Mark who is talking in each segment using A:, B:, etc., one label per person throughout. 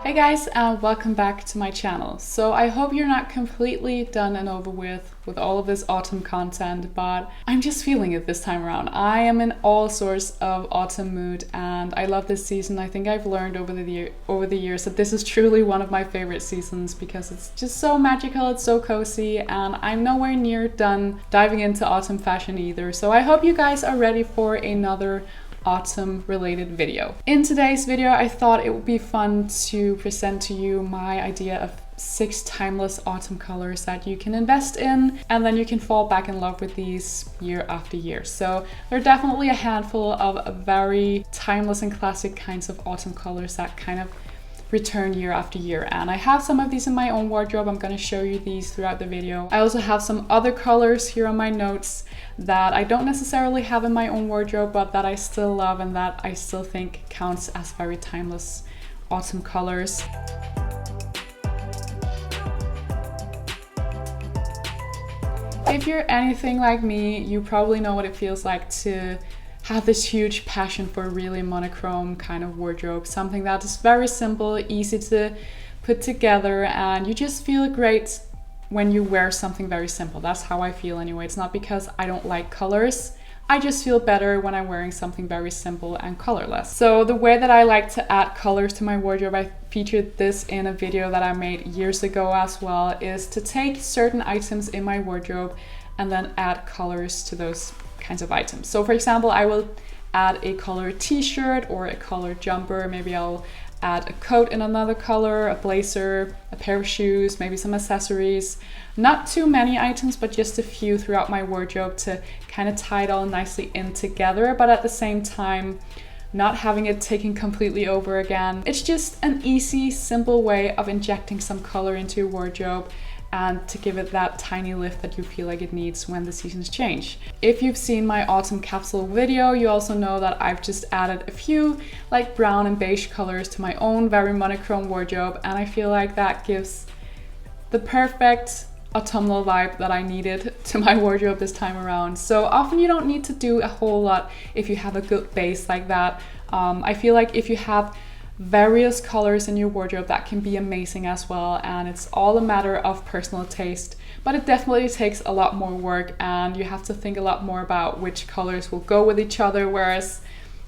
A: Hey guys, and welcome back to my channel. So I hope you're not completely done and over with all of this autumn content, but I'm just feeling it this time around. I am in all sorts of autumn mood and I love this season. I think I've learned over the years that this is truly one of my favorite seasons because it's just so magical, it's so cozy, and I'm nowhere near done diving into autumn fashion either. So I hope you guys are ready for another autumn related video. In today's video, I thought it would be fun to present to you my idea of 6 timeless autumn colors that you can invest in, and then you can fall back in love with these year after year. So there are definitely a handful of very timeless and classic kinds of autumn colors that kind of return year after year, and I have some of these in my own wardrobe. I'm going to show you these throughout the video. I also have some other colors here on my notes that I don't necessarily have in my own wardrobe, but that I still love and that I still think counts as very timeless autumn colors. If you're anything like me, you probably know what it feels like to have this huge passion for a really monochrome kind of wardrobe, something that is very simple, easy to put together, and you just feel great when you wear something very simple. That's how I feel anyway. It's not because I don't like colors. I just feel better when I'm wearing something very simple and colorless. So the way that I like to add colors to my wardrobe, I featured this in a video that I made years ago as well, is to take certain items in my wardrobe and then add colors to those kinds of items. So for example, I will add a color t-shirt or a color jumper. Maybe I'll add a coat in another color, a blazer, a pair of shoes, maybe some accessories. Not too many items, but just a few throughout my wardrobe to kind of tie it all nicely in together, but at the same time not having it taken completely over again. It's just an easy, simple way of injecting some color into your wardrobe and to give it that tiny lift that you feel like it needs when the seasons change. If you've seen my autumn capsule video, you also know that I've just added a few like brown and beige colors to my own very monochrome wardrobe, and I feel like that gives the perfect autumnal vibe that I needed to my wardrobe this time around. So often you don't need to do a whole lot if you have a good base like that. I feel like if you have various colors in your wardrobe, that can be amazing as well, and it's all a matter of personal taste, but it definitely takes a lot more work and you have to think a lot more about which colors will go with each other, whereas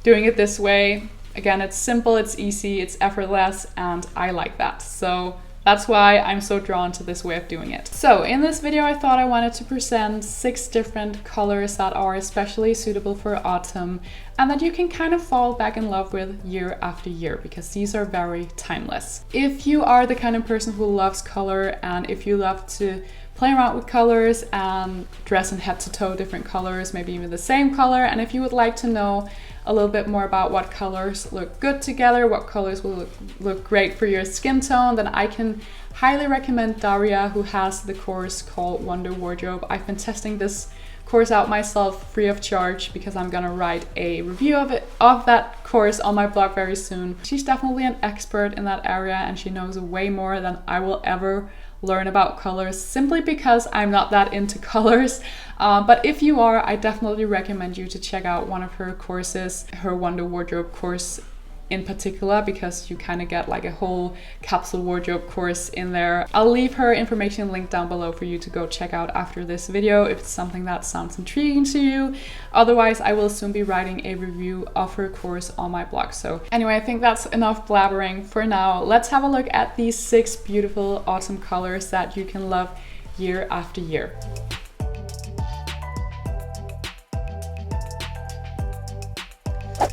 A: doing it this way, again, it's simple, it's easy, it's effortless, and I like that. So that's why I'm so drawn to this way of doing it. So in this video, I thought I wanted to present 6 different colors that are especially suitable for autumn and that you can kind of fall back in love with year after year, because these are very timeless. If you are the kind of person who loves color, and if you love to play around with colors and dress in head to toe different colors, maybe even the same color, and if you would like to know a little bit more about what colors look good together, what colors will look great for your skin tone, then I can highly recommend Daria, who has the course called Wonder Wardrobe. I've been testing this course out myself free of charge because I'm gonna write a review of that course on my blog very soon. She's definitely an expert in that area and she knows way more than I will ever learn about colors, simply because I'm not that into colors. But if you are, I definitely recommend you to check out one of her courses, her Wonder Wardrobe course in particular, because you kind of get like a whole capsule wardrobe course in there. I'll leave her information linked down below for you to go check out after this video if it's something that sounds intriguing to you. Otherwise, I will soon be writing a review of her course on my blog. So anyway, I think that's enough blabbering for now. Let's have a look at these 6 beautiful autumn colors that you can love year after year.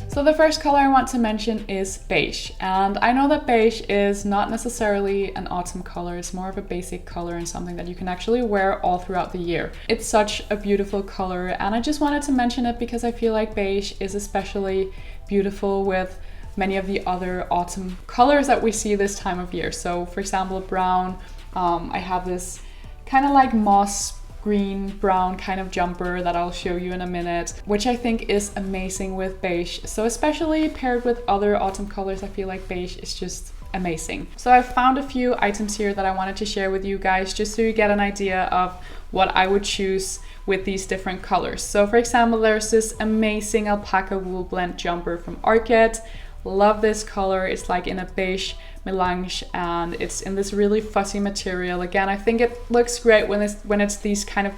A: So the first color I want to mention is beige, and I know that beige is not necessarily an autumn color, it's more of a basic color and something that you can actually wear all throughout the year. It's such a beautiful color, and I just wanted to mention it because I feel like beige is especially beautiful with many of the other autumn colors that we see this time of year. So for example, brown, I have this kind of like moss green brown kind of jumper that I'll show you in a minute, which I think is amazing with beige. So especially paired with other autumn colors, I feel like beige is just amazing. So I found a few items here that I wanted to share with you guys just so you get an idea of what I would choose with these different colors. So for example, there's this amazing alpaca wool blend jumper from Arket. Love this color. It's like in a beige melange, and it's in this really fussy material. Again, I think it looks great when it's these kind of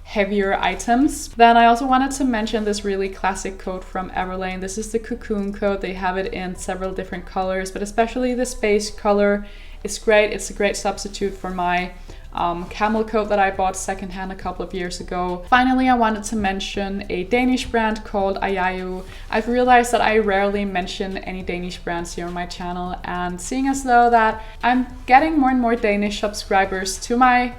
A: heavier items. Then I also wanted to mention this really classic coat from Everlane. This is the Cocoon coat. They have it in several different colors, but especially this beige color is great. It's a great substitute for my camel coat that I bought secondhand a couple of years ago. Finally, I wanted to mention a Danish brand called Ayayu. I've realized that I rarely mention any Danish brands here on my channel, and seeing as though that I'm getting more and more Danish subscribers to my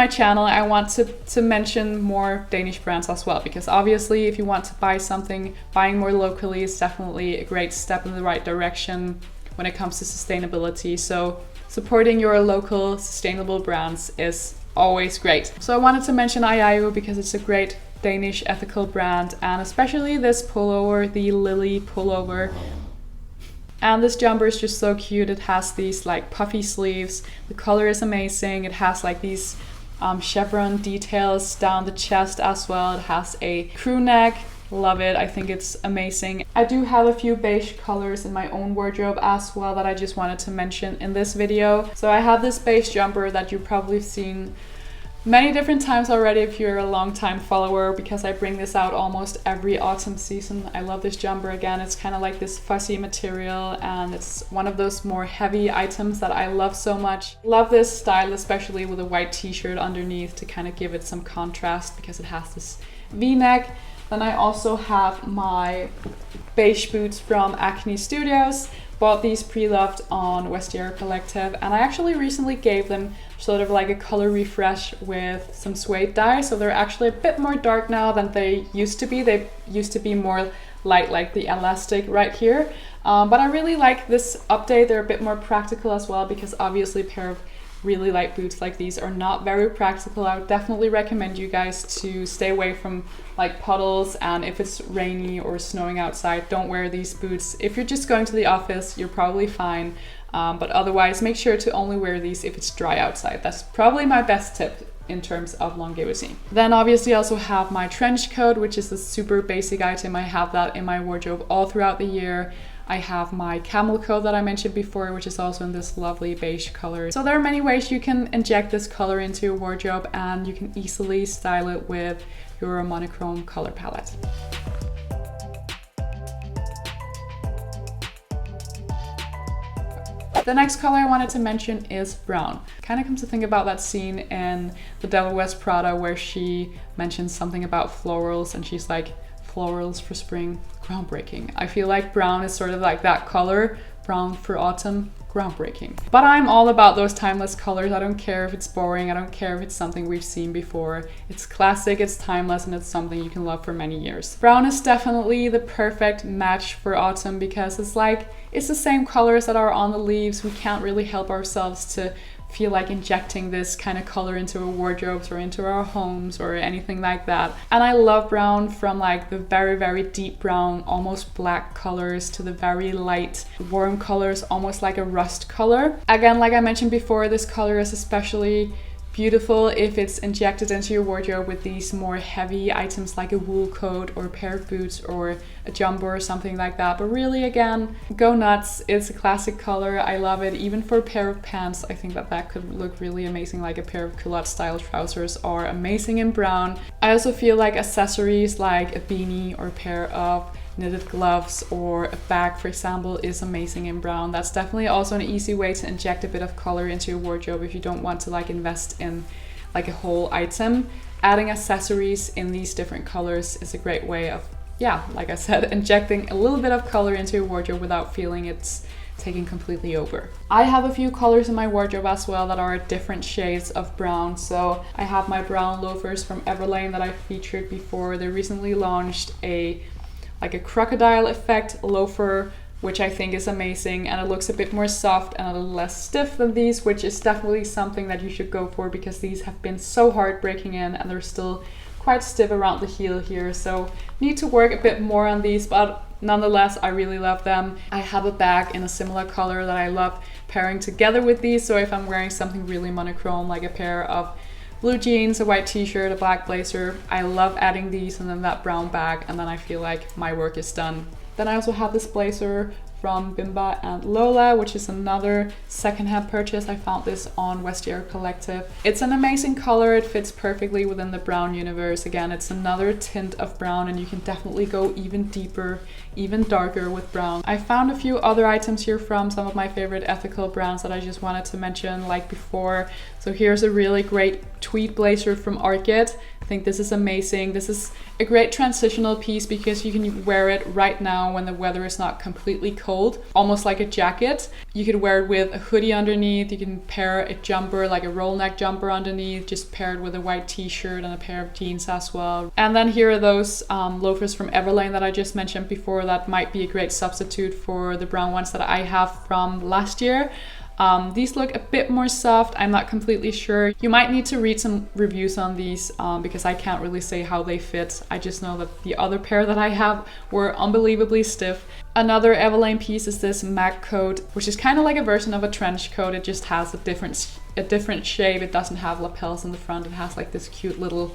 A: channel, I want to mention more Danish brands as well, because obviously if you want to buy something, buying more locally is definitely a great step in the right direction when it comes to sustainability. So supporting your local sustainable brands is always great. So I wanted to mention Ayayu because it's a great Danish ethical brand, and especially this pullover, the Lily pullover. And this jumper is just so cute. It has these like puffy sleeves. The color is amazing. It has like these chevron details down the chest as well. It has a crew neck. Love it. I think it's amazing. I do have a few beige colors in my own wardrobe as well that I just wanted to mention in this video. So I have this beige jumper that you've probably seen many different times already if you're a long time follower, because I bring this out almost every autumn season. I love this jumper. Again, it's kind of like this fuzzy material, and it's one of those more heavy items that I love so much. Love this style, especially with a white t-shirt underneath to kind of give it some contrast, because it has this v-neck. Then I also have my beige boots from Acne Studios. Bought these pre-loved on Vestiaire Collective, and I actually recently gave them sort of like a color refresh with some suede dye, so they're actually a bit more dark now than they used to be. They used to be more light, like the elastic right here, but I really like this update. They're a bit more practical as well, because obviously a pair of really light boots like these are not very practical. I would definitely recommend you guys to stay away from like puddles, and if it's rainy or snowing outside, don't wear these boots. If you're just going to the office, you're probably fine, but otherwise make sure to only wear these if it's dry outside. That's probably my best tip in terms of longevity. Then obviously I also have my trench coat, which is a super basic item. I have that in my wardrobe all throughout the year. I have my camel coat that I mentioned before, which is also in this lovely beige color. So there are many ways you can inject this color into your wardrobe, and you can easily style it with your monochrome color palette. The next color I wanted to mention is brown. Kind of comes to think about that scene in The Devil Wears Prada where she mentions something about florals, and she's like, florals for spring, groundbreaking. I feel like brown is sort of like that color. Brown for autumn, groundbreaking. But I'm all about those timeless colors. I don't care if it's boring. I don't care if it's something we've seen before. It's classic, it's timeless, and it's something you can love for many years. Brown is definitely the perfect match for autumn, because it's the same colors that are on the leaves. We can't really help ourselves to feel like injecting this kind of color into our wardrobes or into our homes or anything like that. And I love brown, from like the very, very deep brown, almost black colors, to the very light, warm colors, almost like a rust color. Again, like I mentioned before, this color is especially beautiful if it's injected into your wardrobe with these more heavy items like a wool coat or a pair of boots or a jumper or something like that. But really, again, go nuts. It's a classic color. I love it. Even for a pair of pants, I think that could look really amazing. Like a pair of culotte style trousers are amazing in brown. I also feel like accessories like a beanie or a pair of knitted gloves or a bag, for example, is amazing in brown. That's definitely also an easy way to inject a bit of color into your wardrobe if you don't want to like invest in like a whole item. Adding accessories in these different colors is a great way of, yeah, like I said, injecting a little bit of color into your wardrobe without feeling it's taking completely over. I have a few colors in my wardrobe as well that are different shades of brown. So I have my brown loafers from Everlane that I featured before. They recently launched a crocodile effect loafer, which I think is amazing, and it looks a bit more soft and a little less stiff than these, which is definitely something that you should go for, because these have been so hard breaking in and they're still quite stiff around the heel here. So need to work a bit more on these, but nonetheless, I really love them. I have a bag in a similar color that I love pairing together with these. So if I'm wearing something really monochrome, like a pair of blue jeans, a white t-shirt, a black blazer, I love adding these and then that brown bag, and then I feel like my work is done. Then I also have this blazer from Bimba and Lola, which is another secondhand purchase. I found this on Vestiaire Collective. It's an amazing color. It fits perfectly within the brown universe. Again, it's another tint of brown, and you can definitely go even deeper, even darker with brown. I found a few other items here from some of my favorite ethical brands that I just wanted to mention like before. So here's a really great tweed blazer from Arket. I think this is amazing. This is a great transitional piece because you can wear it right now when the weather is not completely cold, almost like a jacket. You could wear it with a hoodie underneath. You can pair a jumper, like a roll neck jumper underneath, just paired with a white t-shirt and a pair of jeans as well. And then here are those loafers from Everlane that I just mentioned before that might be a great substitute for the brown ones that I have from last year. These look a bit more soft. I'm not completely sure. You might need to read some reviews on these because I can't really say how they fit. I just know that the other pair that I have were unbelievably stiff. Another Everlane piece is this mag coat, which is kind of like a version of a trench coat. It just has a different shape. It doesn't have lapels in the front. It has like this cute little,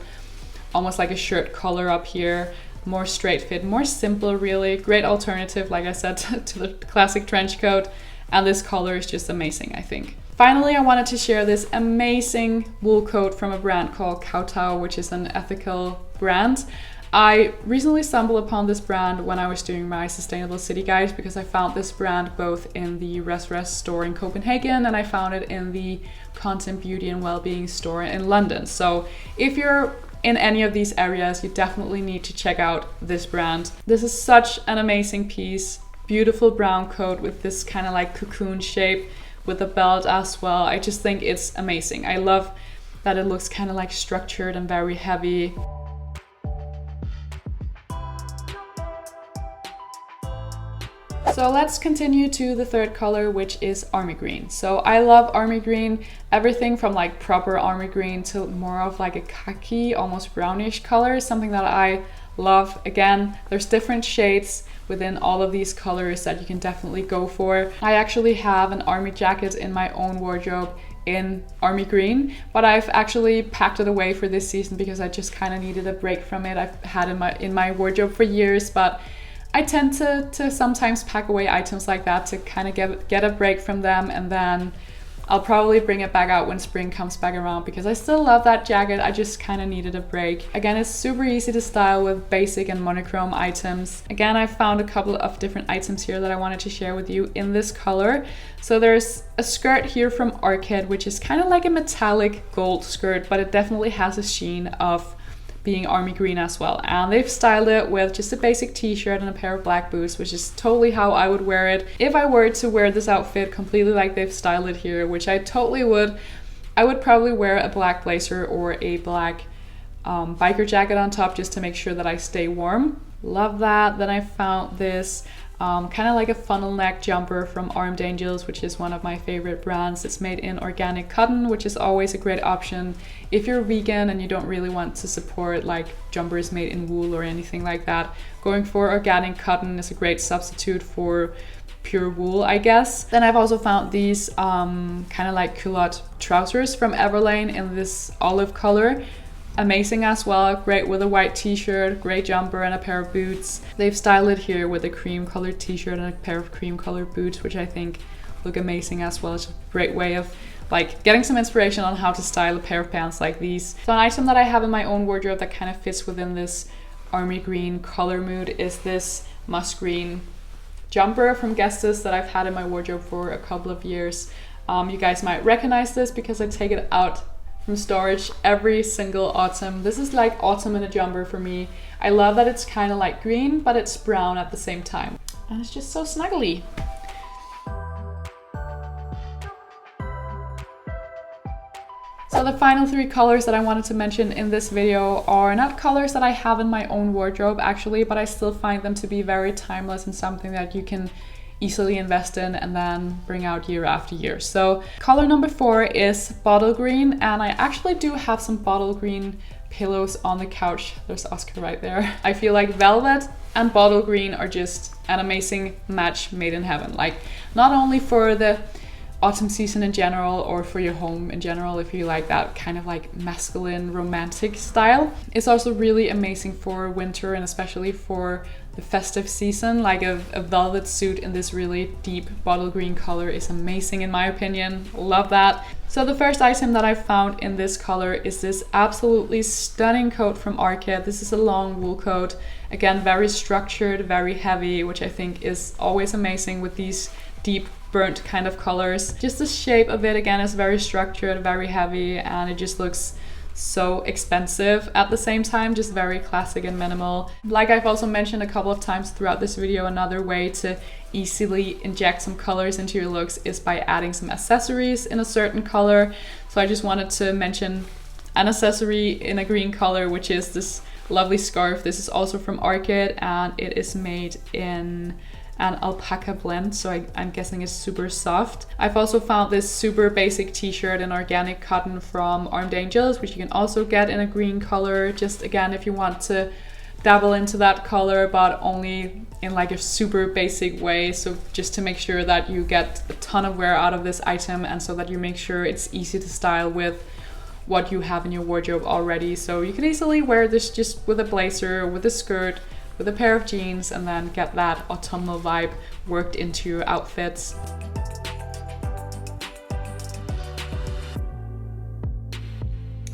A: almost like a shirt collar up here. More straight fit, more simple really. Great alternative, like I said, to the classic trench coat. And this color is just amazing, I think. Finally, I wanted to share this amazing wool coat from a brand called KHAKI, which is an ethical brand. I recently stumbled upon this brand when I was doing my Sustainable City Guide because I found this brand both in the Res store in Copenhagen and I found it in the Content Beauty and Wellbeing store in London. So if you're in any of these areas, you definitely need to check out this brand. This is such an amazing piece. Beautiful brown coat with this kind of like cocoon shape with a belt as well. I just think it's amazing. I love that it looks kind of like structured and very heavy. So let's continue to the third color, which is army green. So I love army green, everything from like proper army green to more of like a khaki, almost brownish color, something that I love. Again, there's different shades within all of these colors that you can definitely go for. I actually have an army jacket in my own wardrobe in army green, but I've actually packed it away for this season because I just kind of needed a break from it. I've had it in my wardrobe for years, but I tend to sometimes pack away items like that to kind of get a break from them, and then I'll probably bring it back out when spring comes back around because I still love that jacket. I just kind of needed a break. Again, it's super easy to style with basic and monochrome items. Again, I found a couple of different items here that I wanted to share with you in this color. So there's a skirt here from Arket, which is kind of like a metallic gold skirt, but it definitely has a sheen of being army green as well. And they've styled it with just a basic t-shirt and a pair of black boots, which is totally how I would wear it. If I were to wear this outfit completely like they've styled it here, which I totally would, I would probably wear a black blazer or a black biker jacket on top just to make sure that I stay warm. Love that. Then I found this kind of like a funnel neck jumper from Armed Angels, which is one of my favorite brands. It's made in organic cotton, which is always a great option if you're vegan and you don't really want to support like jumpers made in wool or anything like that. Going for organic cotton is a great substitute for pure wool, I guess. Then I've also found these kind of like culotte trousers from Everlane in this olive color. Amazing as well, great with a white t-shirt, great jumper and a pair of boots. They've styled it here with a cream colored t-shirt and a pair of cream colored boots, which I think look amazing as well. It's a great way of like getting some inspiration on how to style a pair of pants like these. So an item that I have in my own wardrobe that kind of fits within this army green color mood is this musk green jumper from Guestus that I've had in my wardrobe for a couple of years. You guys might recognize this because I take it out from storage every single autumn. This is like autumn in a jumper for me. I love that it's kind of like green, but it's brown at the same time. And it's just so snuggly. So the final three colors that I wanted to mention in this video are not colors that I have in my own wardrobe actually, but I still find them to be very timeless and something that you can easily invest in and then bring out year after year. So color number 4 is bottle green, and I actually do have some bottle green pillows on the couch. There's Oscar right there. I feel like velvet and bottle green are just an amazing match made in heaven. Like not only for the autumn season in general or for your home in general if you like that kind of like masculine romantic style. It's also really amazing for winter and especially for the festive season. Like a velvet suit in this really deep bottle green color is amazing in my opinion. Love that. So the first item that I found in this color is this absolutely stunning coat from Arket. This is a long wool coat. Again, very structured, very heavy, which I think is always amazing with these deep burnt kind of colors. Just the shape of it again is very structured, very heavy, and it just looks so expensive at the same time, just very classic and minimal. Like I've also mentioned a couple of times throughout this video, another way to easily inject some colors into your looks is by adding some accessories in a certain color. So I just wanted to mention an accessory in a green color, which is this lovely scarf. This is also from Arket and it is made in an alpaca blend, so I'm guessing it's super soft. I've also found this super basic t-shirt in organic cotton from Armed Angels, which you can also get in a green color. Just again, if you want to dabble into that color, but only in like a super basic way. So just to make sure that you get a ton of wear out of this item, and so that you make sure it's easy to style with what you have in your wardrobe already. So you can easily wear this just with a blazer, with a skirt, with a pair of jeans, and then get that autumnal vibe worked into your outfits.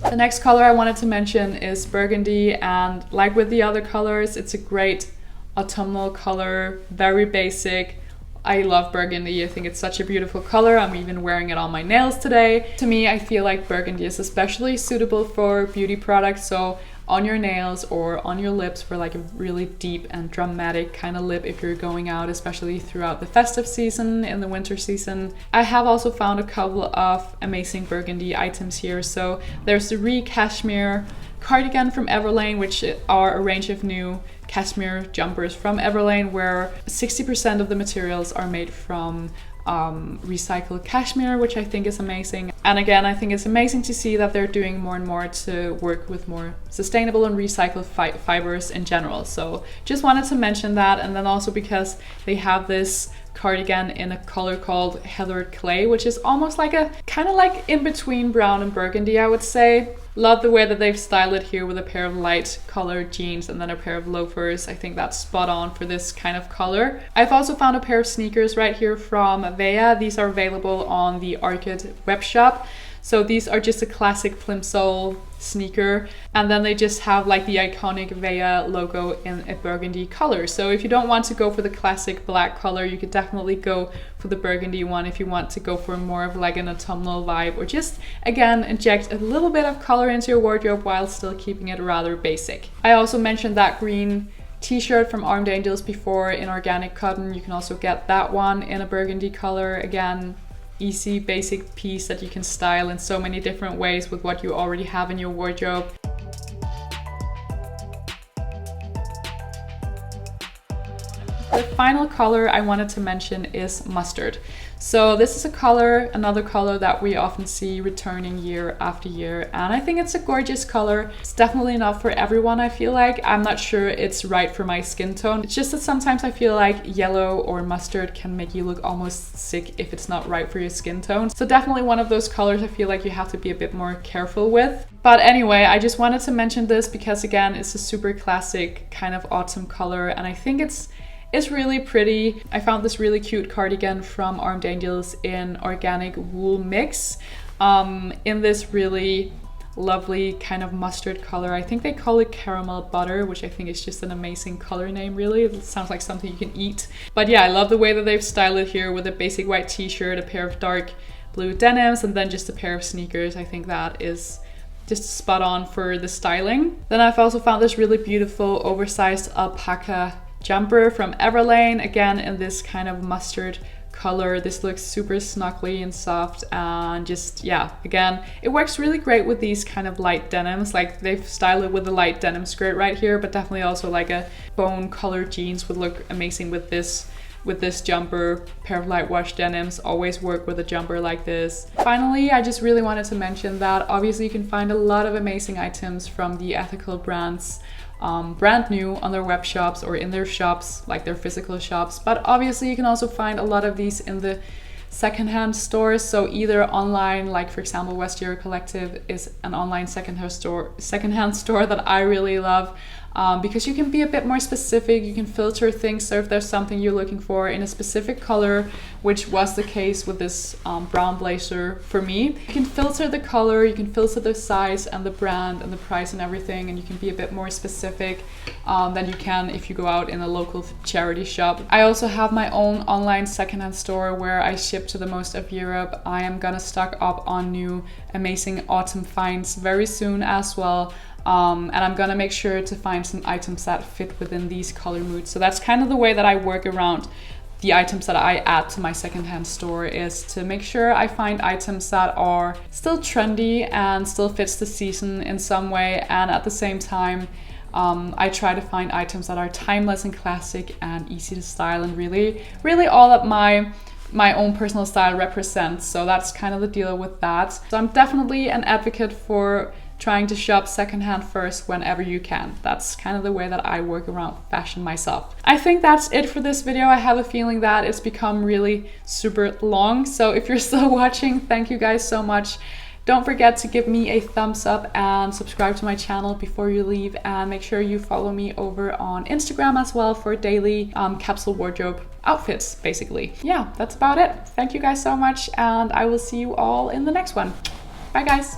A: The next color I wanted to mention is burgundy, and like with the other colors, it's a great autumnal color, very basic. I love burgundy. I think it's such a beautiful color. I'm even wearing it on my nails today. To me, I feel like burgundy is especially suitable for beauty products, so on your nails or on your lips for like a really deep and dramatic kind of lip if you're going out, especially throughout the festive season, in the winter season. I have also found a couple of amazing burgundy items here. So there's the Cashmere cardigan from Everlane, which are a range of new cashmere jumpers from Everlane, where 60% of the materials are made from recycled cashmere, which I think is amazing. And again, I think it's amazing to see that they're doing more and more to work with more sustainable and recycled fibers in general. So just wanted to mention that. And then also because they have this cardigan in a color called Heathered Clay, which is almost like a kind of like in between brown and burgundy, I would say. Love the way that they've styled it here with a pair of light colored jeans and then a pair of loafers. I think that's spot on for this kind of color. I've also found a pair of sneakers right here from Veja. These are available on the Arket web shop. So these are just a classic plimsoll sneaker, and then they just have like the iconic Veja logo in a burgundy color. So if you don't want to go for the classic black color, you could definitely go for the burgundy one if you want to go for more of like an autumnal vibe, or just again inject a little bit of color into your wardrobe while still keeping it rather basic. I also mentioned that green t-shirt from Armed Angels before in organic cotton. You can also get that one in a burgundy color. Again, easy basic piece that you can style in so many different ways with what you already have in your wardrobe. The final color I wanted to mention is mustard. So this is a color, another color that we often see returning year after year, and I think it's a gorgeous color. It's definitely not for everyone, I feel like. I'm not sure it's right for my skin tone. It's just that sometimes I feel like yellow or mustard can make you look almost sick if it's not right for your skin tone. So definitely one of those colors I feel like you have to be a bit more careful with. But anyway, I just wanted to mention this because again, it's a super classic kind of autumn color, and I think it's really pretty. I found this really cute cardigan from Armed Angels in organic wool mix in this really lovely kind of mustard color. I think they call it caramel butter, which I think is just an amazing color name, really. It sounds like something you can eat. But yeah, I love the way that they've styled it here with a basic white t-shirt, a pair of dark blue denims, and then just a pair of sneakers. I think that is just spot on for the styling. Then I've also found this really beautiful oversized alpaca jumper from Everlane, again in this kind of mustard color. This looks super snuggly and soft, and just, yeah, again, it works really great with these kind of light denims. Like they've styled it with a light denim skirt right here, but definitely also like a bone colored jeans would look amazing with this jumper. Pair of light wash denims always work with a jumper like this. Finally, I just really wanted to mention that obviously you can find a lot of amazing items from the ethical brands brand new on their web shops or in their shops, like their physical shops. But obviously you can also find a lot of these in the secondhand stores. So either online, like for example Westier Collective is an online secondhand store that I really love. because you can be a bit more specific. You can filter things, so if there's something you're looking for in a specific color, which was the case with this brown blazer for me, you can filter the color, you can filter the size and the brand and the price and everything, and you can be a bit more specific than you can if you go out in a local charity shop. I also have my own online secondhand store where I ship to the most of Europe. I am gonna stock up on new amazing autumn finds very soon as well. And I'm gonna make sure to find some items that fit within these color moods. So that's kind of the way that I work around the items that I add to my secondhand store, is to make sure I find items that are still trendy and still fits the season in some way, and at the same time I try to find items that are timeless and classic and easy to style, and really all that my own personal style represents. So that's kind of the deal with that. So I'm definitely an advocate for trying to shop secondhand first whenever you can. That's kind of the way that I work around fashion myself. I think that's it for this video. I have a feeling that it's become really super long. So if you're still watching, thank you guys so much. Don't forget to give me a thumbs up and subscribe to my channel before you leave, and make sure you follow me over on Instagram as well for daily capsule wardrobe outfits, basically. Yeah, that's about it. Thank you guys so much, and I will see you all in the next one. Bye guys.